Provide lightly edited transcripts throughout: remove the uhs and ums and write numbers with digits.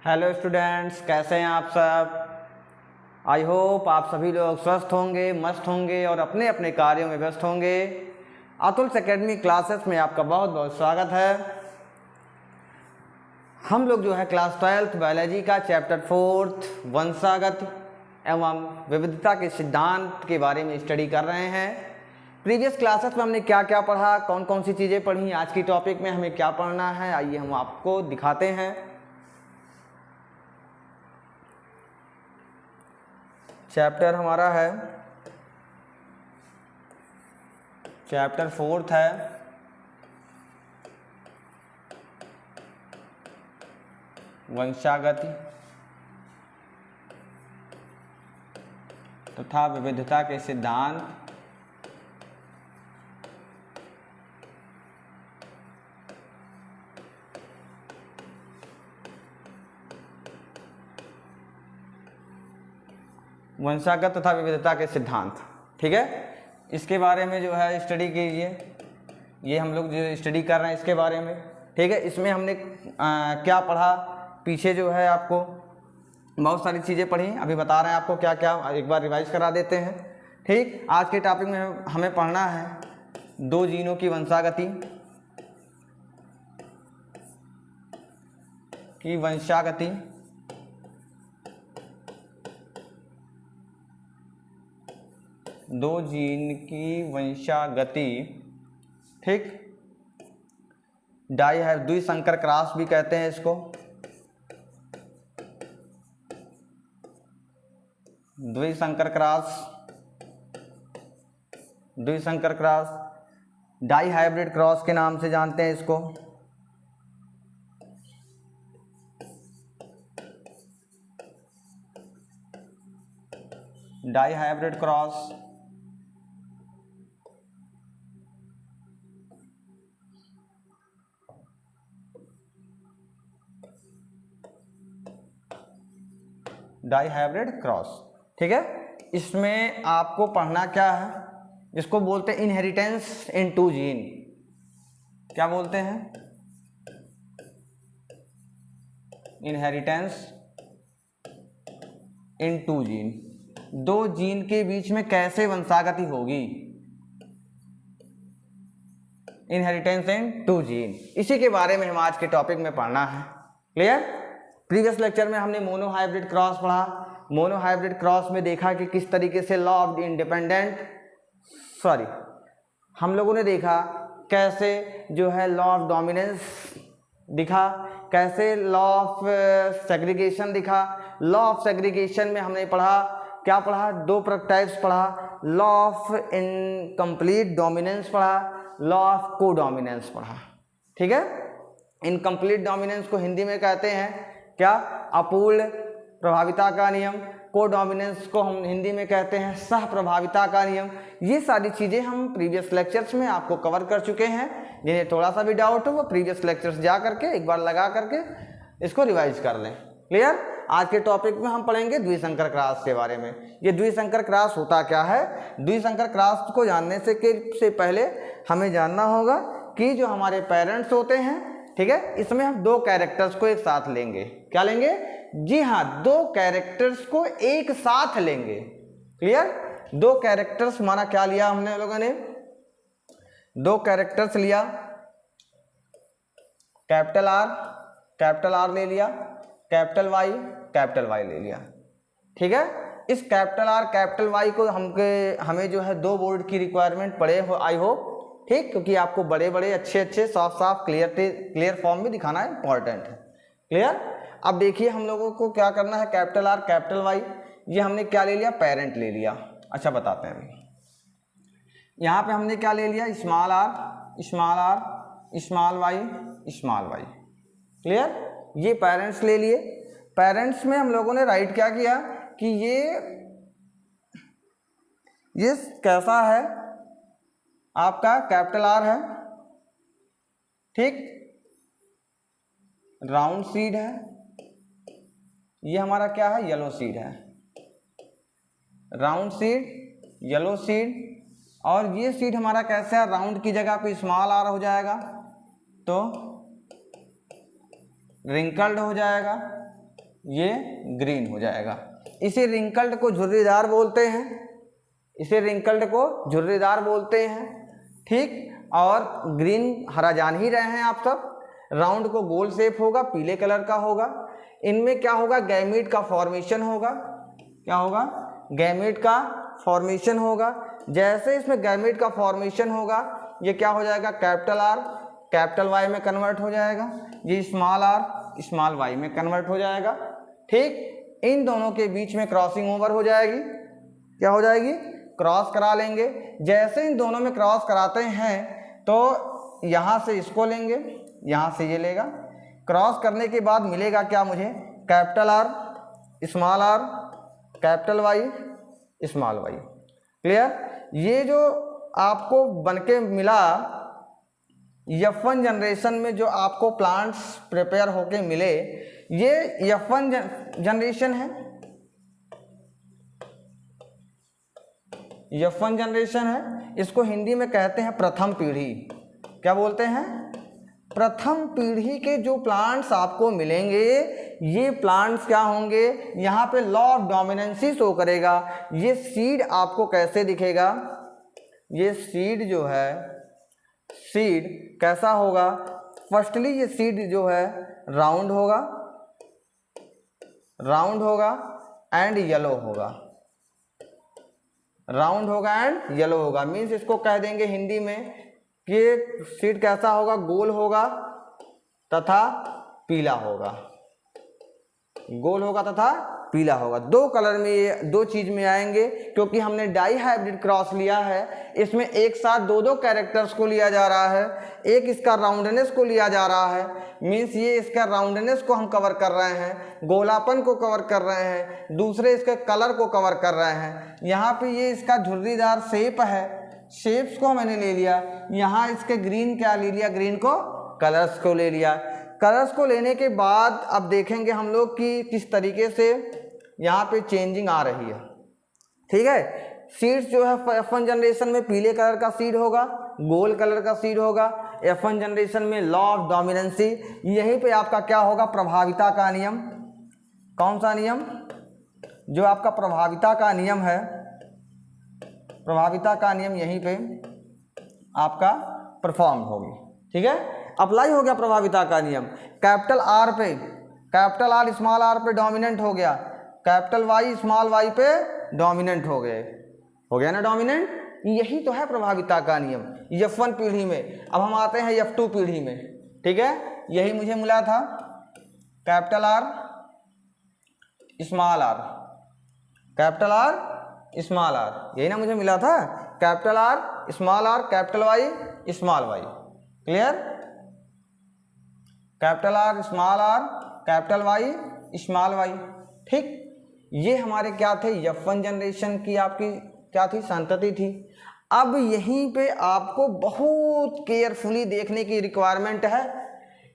Hello students, कैसे हैं आप सब। आई होप आप सभी लोग स्वस्थ होंगे, मस्त होंगे और अपने अपने कार्यों में व्यस्त होंगे। अतुल्स एकेडमी क्लासेस में आपका बहुत बहुत स्वागत है। हम लोग जो है क्लास 12th बायोलॉजी का चैप्टर 4 वंशागत एवं विविधता के सिद्धांत के बारे में स्टडी कर रहे हैं। प्रीवियस क्लासेस में हमने क्या क्या पढ़ा, कौन कौन सी चीज़ें पढ़ी, आज की टॉपिक में हमें क्या पढ़ना है, आइए हम आपको दिखाते हैं। चैप्टर हमारा है चैप्टर 4 है वंशागति तथा विविधता के सिद्धांत। वंशागत तथा विविधता के सिद्धांत, ठीक है। इसके बारे में जो है स्टडी कीजिए। ये हम लोग जो स्टडी कर रहे हैं इसके बारे में, ठीक है। इसमें हमने क्या पढ़ा, पीछे जो है आपको बहुत सारी चीज़ें पढ़ी, अभी बता रहे हैं आपको क्या क्या, एक बार रिवाइज करा देते हैं, ठीक। आज के टॉपिक में हमें पढ़ना है 2 जीनों की वंशागति दो जीन की वंशागति, ठीक। द्विसंकर क्रॉस भी कहते हैं इसको, द्विसंकर क्रॉस, डाई हाइब्रिड क्रॉस के नाम से जानते हैं इसको। डाई हाइब्रिड क्रॉस, ठीक है। इसमें आपको पढ़ना क्या है, इसको बोलते हैं इनहेरिटेंस इन 2 जीन। क्या बोलते हैं? Inheritance in 2 gene. 2 जीन के बीच में कैसे वंशागति होगी, इनहेरिटेंस इन 2 जीन, इसी के बारे में हम आज के टॉपिक में पढ़ना है। क्लियर? प्रीवियस लेक्चर में हमने मोनोहाइब्रिड क्रॉस पढ़ा। मोनोहाइब्रिड क्रॉस में देखा कि किस तरीके से हम लोगों ने देखा कैसे जो है लॉ ऑफ डोमिनेंस दिखा, कैसे लॉ ऑफ सेग्रीगेशन दिखा। लॉ ऑफ सेग्रीगेशन में हमने पढ़ा, क्या पढ़ा, 2 टाइप्स पढ़ा। लॉ ऑफ इनकम्प्लीट डोमिनेंस पढ़ा, लॉ ऑफ को डोमिनेंस पढ़ा, ठीक है। इनकम्प्लीट डोमिनेंस को हिंदी में कहते हैं क्या, अपूर्ण प्रभाविता का नियम। को डोमिनेंस को हम हिंदी में कहते हैं सह प्रभाविता का नियम। ये सारी चीज़ें हम प्रीवियस लेक्चर्स में आपको कवर कर चुके हैं। जिन्हें थोड़ा सा भी डाउट हो वो प्रीवियस लेक्चर्स जा करके एक बार लगा करके इसको रिवाइज कर लें। क्लियर? आज के टॉपिक में हम पढ़ेंगे द्विसंकर क्रॉस के बारे में। ये द्विसंकर क्रॉस होता क्या है, द्विसंकर क्रॉस को जानने से पहले हमें जानना होगा कि जो हमारे पेरेंट्स होते हैं, ठीक है, इसमें हम 2 कैरेक्टर्स को एक साथ लेंगे। क्या लेंगे? जी हाँ, 2 कैरेक्टर्स को एक साथ लेंगे। क्लियर? 2 कैरेक्टर्स हमारा क्या लिया हमने लोगों ने, 2 कैरेक्टर्स लिया, कैपिटल आर ले लिया, कैपिटल वाई ले लिया, ठीक है। इस कैपिटल आर कैपिटल वाई को हमें जो है 2 बोर्ड की रिक्वायरमेंट पड़े हो, आई होप, ठीक, क्योंकि आपको बड़े बड़े अच्छे साफ क्लियर फॉर्म में दिखाना इंपॉर्टेंट है। क्लियर? अब देखिए हम लोगों को क्या करना है, कैपिटल आर कैपिटल वाई, ये हमने क्या ले लिया, पेरेंट ले लिया। अच्छा बताते हैं, यहाँ पे हमने क्या ले लिया, small R small Y. Clear? ये पेरेंट्स ले लिए। पेरेंट्स में हम लोगों ने राइट क्या किया कि ये कैसा है, आपका कैपिटल आर है, ठीक, राउंड सीड है, ये हमारा क्या है, येलो सीड है, राउंड सीड, येलो सीड। और ये सीड हमारा कैसा है, राउंड की जगह पे स्मॉल आर हो जाएगा तो रिंकल्ड हो जाएगा, ये ग्रीन हो जाएगा। इसे रिंकल्ड को झुर्रीदार बोलते हैं, इसे रिंकल्ड को झुर्रीदार बोलते हैं, ठीक। और ग्रीन हरा जान ही रहे हैं आप सब। राउंड को गोल शेप होगा, पीले कलर का होगा। इनमें क्या होगा, गैमीट का फॉर्मेशन होगा। क्या होगा, गैमीट का फॉर्मेशन होगा। जैसे इसमें गैमीट का फॉर्मेशन होगा, ये क्या हो जाएगा, कैपिटल आर कैपिटल वाई में कन्वर्ट हो जाएगा, ये स्मॉल आर स्मॉल वाई में कन्वर्ट हो जाएगा, ठीक। इन दोनों के बीच में क्रॉसिंग ओवर हो जाएगी। क्या हो जाएगी, क्रॉस करा लेंगे। जैसे इन दोनों में क्रॉस कराते हैं तो यहाँ से इसको लेंगे, यहाँ से ये लेगा। क्रॉस करने के बाद मिलेगा क्या मुझे, capital R small R capital Y small Y. Clear. ये जो आपको बनके मिला F1 जनरेशन में, जो आपको प्लांट्स प्रिपेयर होके मिले, ये F1 जनरेशन है, F1 जनरेशन है। इसको हिंदी में कहते हैं प्रथम पीढ़ी। क्या बोलते हैं, प्रथम पीढ़ी के जो प्लांट्स आपको मिलेंगे, ये प्लांट्स क्या होंगे, यहाँ पे लॉ ऑफ डोमिनेंसी शो करेगा। ये सीड आपको कैसे दिखेगा, ये सीड जो है, सीड कैसा होगा, फर्स्टली ये सीड जो है राउंड होगा, राउंड होगा एंड येलो होगा, राउंड होगा एंड येलो होगा। मीन्स इसको कह देंगे हिंदी में कि सीड कैसा होगा, गोल होगा तथा पीला होगा, गोल होगा तथा पीला होगा। दो कलर में, ये दो चीज में आएंगे, क्योंकि हमने डाई हाइब्रिड क्रॉस लिया है। इसमें एक साथ दो दो कैरेक्टर्स को लिया जा रहा है, एक इसका राउंडनेस को लिया जा रहा है। मीन्स ये इसका राउंडनेस को हम कवर कर रहे हैं, गोलापन को कवर कर रहे हैं, दूसरे इसके कलर को कवर कर रहे हैं। यहाँ पे ये इसका झुर्रीदार शेप है, शेप्स को मैंने ले लिया। यहाँ इसके ग्रीन क्या ले लिया, ग्रीन को कलर्स को ले लिया। कलर्स को लेने के बाद अब देखेंगे हम लोग कि किस तरीके से यहाँ पे चेंजिंग आ रही है, ठीक है। सीड्स जो है F1 जनरेशन में पीले कलर का सीड होगा, गोल कलर का सीड होगा। F1 जनरेशन में लॉ ऑफ डोमिनेंसी, यहीं पे आपका क्या होगा, प्रभाविता का नियम। कौन सा नियम, जो आपका प्रभाविता का नियम है, प्रभाविता का नियम यहीं पे आपका परफॉर्म होगी, ठीक है। अप्लाई हो गया प्रभाविता का नियम। कैपिटल आर पे, कैपिटल आर स्मॉल आर पे डोमिनेंट हो गया, कैपिटल वाई स्मॉल वाई पे डोमिनेंट हो गए, हो गया ना डोमिनेंट। यही तो है प्रभाविता का नियम F1 पीढ़ी में। अब हम आते हैं F2 पीढ़ी में, ठीक है। यही मुझे मिला था, capital R small R, capital R small R, यही ना मुझे मिला था, capital R small R capital Y small Y. Clear. Capital R small R capital Y small Y, ठीक। ये हमारे क्या थे, F1 जनरेशन की आपकी क्या थी, संतति थी। अब यहीं पे आपको बहुत केयरफुली देखने की रिक्वायरमेंट है।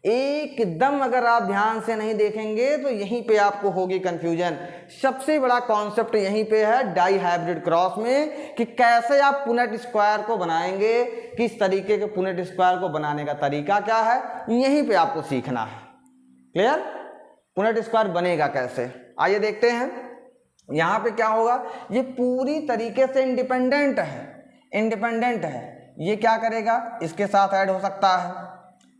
एकदम अगर आप ध्यान से नहीं देखेंगे तो यहीं पे आपको होगी कंफ्यूजन। सबसे बड़ा कॉन्सेप्ट यहीं पे है डाई हाइब्रिड क्रॉस में, कि कैसे आप पुनेट स्क्वायर को बनाएंगे, किस तरीके के पुनेट स्क्वायर को बनाने का तरीका क्या है, यहीं पे आपको सीखना है। क्लियर। पुनेट स्क्वायर बनेगा कैसे, आइए देखते हैं। यहाँ पे क्या होगा, ये पूरी तरीके से इंडिपेंडेंट है, इंडिपेंडेंट है। ये क्या करेगा, इसके साथ ऐड हो सकता है,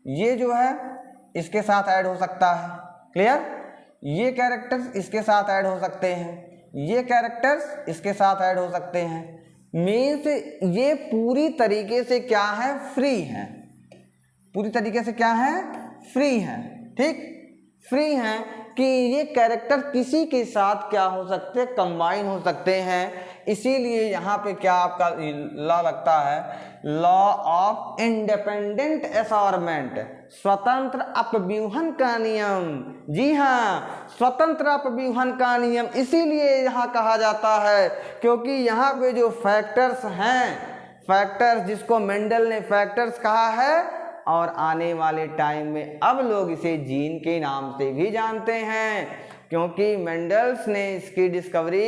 ये जो है इसके साथ ऐड हो सकता है। क्लियर। ये कैरेक्टर्स इसके साथ ऐड हो सकते हैं, ये कैरेक्टर्स इसके साथ ऐड हो सकते हैं। मीन्स ये पूरी तरीके से क्या है, फ्री है, पूरी तरीके से क्या है, फ्री है, ठीक। फ्री हैं कि ये कैरेक्टर किसी के साथ क्या हो सकते हैं, कंबाइन हो सकते हैं। इसीलिए यहाँ पे क्या आपका लॉ लगता है, लॉ ऑफ इंडिपेंडेंट असॉर्टमेंट, स्वतंत्र अपव्यूहन का नियम। जी हाँ, स्वतंत्र अपव्यूहन का नियम इसीलिए यहाँ कहा जाता है क्योंकि यहाँ पे जो फैक्टर्स हैं, फैक्टर्स जिसको मेंडल ने फैक्टर्स कहा है, और आने वाले टाइम में अब लोग इसे जीन के नाम से भी जानते हैं, क्योंकि मेंडल्स ने इसकी डिस्कवरी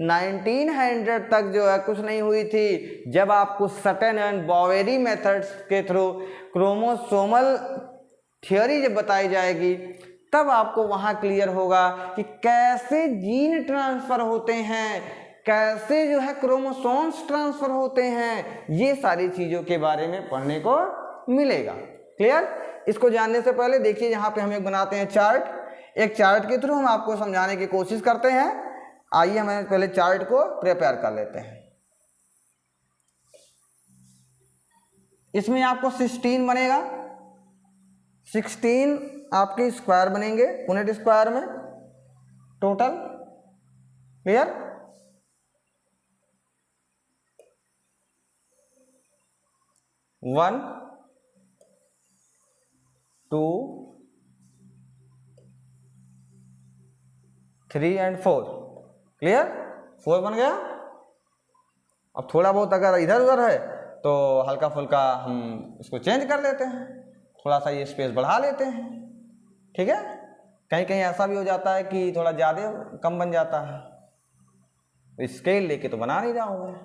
1900 तक जो है कुछ नहीं हुई थी। जब आपको सटन एंड बोवेरी मेथड्स के थ्रू क्रोमोसोमल थियोरी जब बताई जाएगी, तब आपको वहां क्लियर होगा कि कैसे जीन ट्रांसफर होते हैं, कैसे जो है क्रोमोसोम्स ट्रांसफर होते हैं, ये सारी चीजों के बारे में पढ़ने को मिलेगा। क्लियर? इसको जानने से पहले देखिए यहाँ पे हम एक बनाते हैं चार्ट, एक चार्ट के थ्रू हम आपको समझाने की कोशिश करते हैं। आइए हम पहले चार्ट को प्रिपेयर कर लेते हैं। इसमें आपको 16 बनेगा, 16 आपके स्क्वायर बनेंगे यूनिट स्क्वायर में total. Clear? One, 2, 3 and 4। Clear? 4 बन गया। अब थोड़ा बहुत अगर इधर उधर है तो हल्का फुल्का हम इसको चेंज कर लेते हैं, थोड़ा सा ये स्पेस बढ़ा लेते हैं। ठीक है? कहीं कहीं ऐसा भी हो जाता है कि थोड़ा ज़्यादा कम बन जाता है, तो स्केल लेके तो बना नहीं रहा हूँ मैं।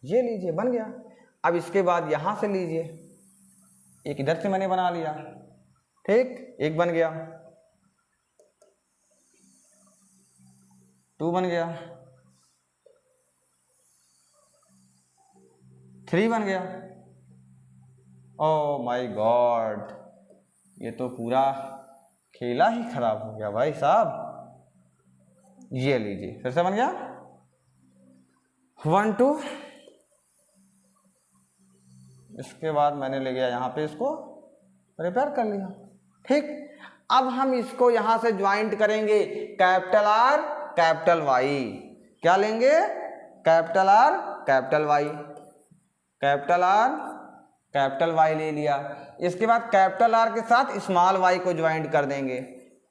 ये लीजिए बन गया। अब इसके बाद यहाँ से लीजिए, एक इधर से मैंने बना लिया। ठीक, एक बन गया, 2 बन गया, 3 बन गया। ओह माय गॉड, ये तो पूरा खेला ही खराब हो गया भाई साहब। ये लीजिए फिर से बन गया 1, 2। इसके बाद मैंने ले गया यहाँ पे, इसको रिपेयर कर लिया। ठीक, अब हम इसको यहाँ से ज्वाइंट करेंगे, कैपिटल आर कैपिटल वाई। क्या लेंगे? Capital R capital Y, capital R capital Y ले लिया। इसके बाद कैपिटल आर के साथ स्मॉल वाई को ज्वाइंट कर देंगे,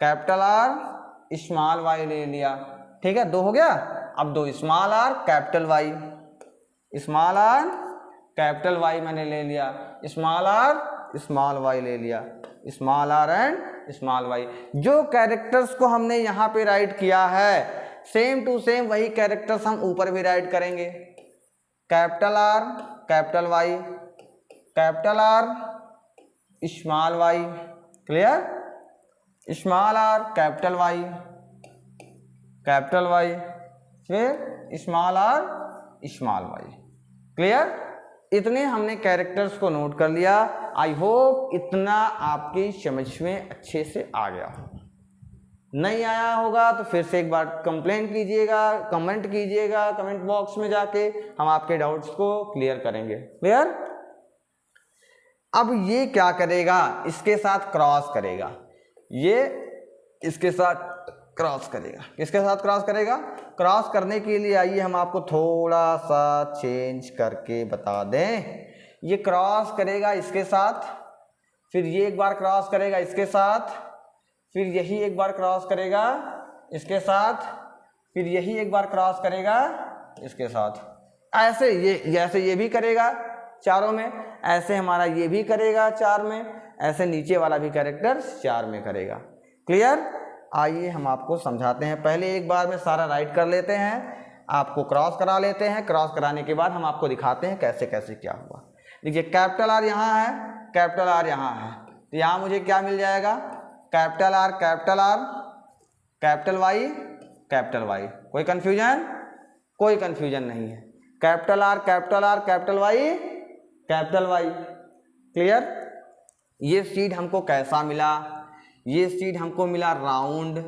कैपिटल आर स्मॉल वाई ले लिया। ठीक है, 2 हो गया। अब 2 small R capital Y, small R capital Y मैंने ले लिया, स्मॉल आर स्मॉल वाई ले लिया, small R and small Y. जो कैरेक्टर्स को हमने यहाँ पे राइट किया है सेम टू सेम वही कैरेक्टर्स हम ऊपर भी राइट करेंगे। Capital R capital Y, capital R small Y. Clear? Small R capital Y, capital Y, फिर small R small Y. Clear? इतने हमने कैरेक्टर्स को नोट कर लिया। आई होप इतना आपकी समझ में अच्छे से आ गया होगा। नहीं आया होगा तो फिर से एक बार कंप्लेन कीजिएगा, कमेंट कीजिएगा कमेंट बॉक्स में जाके, हम आपके डाउट्स को क्लियर करेंगे। क्लियर? अब ये क्या करेगा? इसके साथ क्रॉस करेगा, ये इसके साथ क्रॉस करेगा। किसके साथ क्रॉस करेगा? क्रॉस करने के लिए आइए हम आपको थोड़ा सा चेंज करके बता दें। ये क्रॉस करेगा इसके साथ, फिर ये एक बार क्रॉस करेगा इसके साथ, फिर यही एक बार क्रॉस करेगा इसके साथ, फिर यही एक बार क्रॉस करेगा इसके साथ। ऐसे ये जैसे ये भी करेगा चारों में, ऐसे हमारा ये भी करेगा 4 में, ऐसे नीचे वाला भी कैरेक्टर 4 में करेगा। क्लियर? आइए हम आपको समझाते हैं। पहले एक बार में सारा राइट कर लेते हैं, आपको क्रॉस करा लेते हैं। क्रॉस कराने के बाद हम आपको दिखाते हैं कैसे कैसे क्या हुआ। देखिए कैपिटल आर यहाँ है, कैपिटल आर यहाँ है, तो यहाँ मुझे क्या मिल जाएगा? Capital R capital R capital Y capital Y. कोई कन्फ्यूजन? कोई कन्फ्यूजन नहीं है। Capital R capital R capital Y capital Y. Clear? ये सीड हमको कैसा मिला? ये सीड हमको मिला राउंड।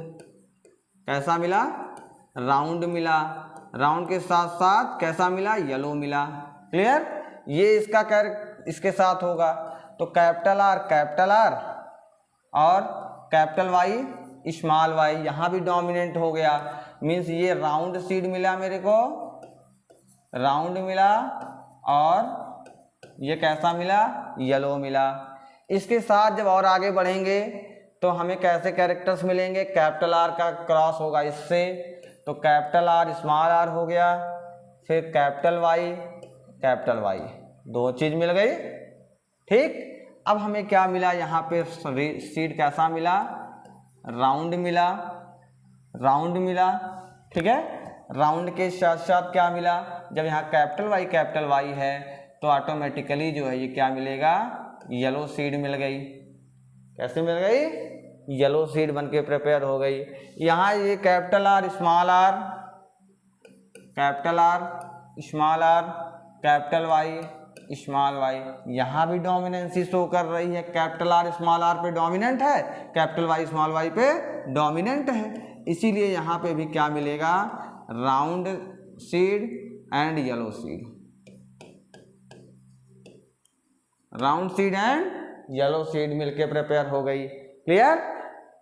कैसा मिला? राउंड मिला। राउंड के साथ साथ कैसा मिला? येलो मिला। क्लियर? ये इसका इसके साथ होगा, तो कैपिटल आर और कैपिटल वाई स्मॉल वाई, यहाँ भी डोमिनेंट हो गया। मीन्स ये राउंड सीड मिला मेरे को, राउंड मिला, और ये कैसा मिला? येलो मिला। इसके साथ जब और आगे बढ़ेंगे तो हमें कैसे कैरेक्टर्स मिलेंगे? कैपिटल आर का क्रॉस होगा इससे, तो कैपिटल आर स्मॉल आर हो गया, फिर कैपिटल वाई, 2 चीज मिल गई। ठीक, अब हमें क्या मिला? यहाँ पे सीड कैसा मिला? राउंड मिला, राउंड मिला। ठीक है, राउंड के साथ साथ क्या मिला? जब यहाँ कैपिटल वाई है तो ऑटोमेटिकली जो है ये क्या मिलेगा? येलो सीड मिल गई। कैसे मिल गई? येलो सीड बन के प्रिपेयर हो गई। यहाँ ये capital R small R, capital R small R, capital Y small Y, यहाँ भी डोमिनेंसी शो कर रही है। कैपिटल आर स्मॉल आर पे डोमिनेंट है, कैपिटल वाई स्मॉल वाई पे डोमिनेंट है, इसीलिए यहाँ पे भी क्या मिलेगा, round seed and yellow seed, round seed and yellow seed मिलके प्रिपेयर हो गई। क्लियर,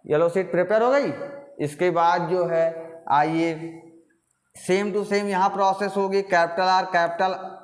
येलो सीड प्रिपेयर हो गई। इसके बाद जो है आइए सेम टू सेम यहाँ प्रोसेस होगी, कैपिटल आर कैपिटल